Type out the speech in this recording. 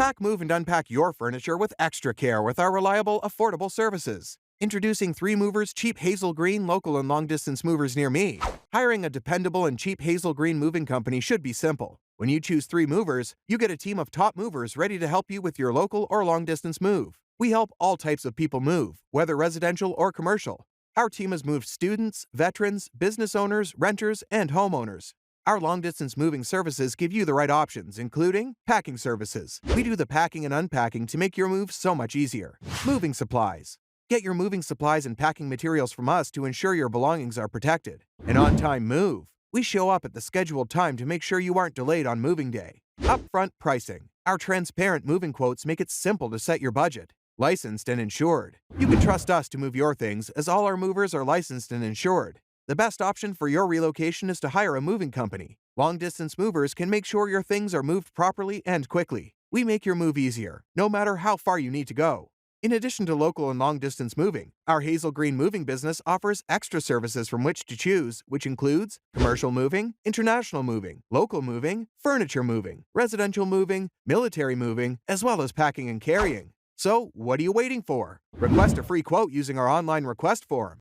Pack, move, and unpack your furniture with extra care with our reliable, affordable services. Introducing 3 Movers Cheap Hazel Green local and long-distance movers near me. Hiring a dependable and cheap Hazel Green moving company should be simple. When you choose 3 Movers, you get a team of top movers ready to help you with your local or long-distance move. We help all types of people move, whether residential or commercial. Our team has moved students, veterans, business owners, renters, and homeowners. Our long-distance moving services give you the right options, including packing services. We do the packing and unpacking to make your move so much easier. Moving supplies. Get your moving supplies and packing materials from us to ensure your belongings are protected. An on-time move. We show up at the scheduled time to make sure you aren't delayed on moving day. Upfront pricing. Our transparent moving quotes make it simple to set your budget. Licensed and insured. You can trust us to move your things as all our movers are licensed and insured. The best option for your relocation is to hire a moving company. Long-distance movers can make sure your things are moved properly and quickly. We make your move easier, no matter how far you need to go. In addition to local and long-distance moving, our Hazel Green moving business offers extra services from which to choose, which includes commercial moving, international moving, local moving, furniture moving, residential moving, military moving, as well as packing and carrying. So, what are you waiting for? Request a free quote using our online request form.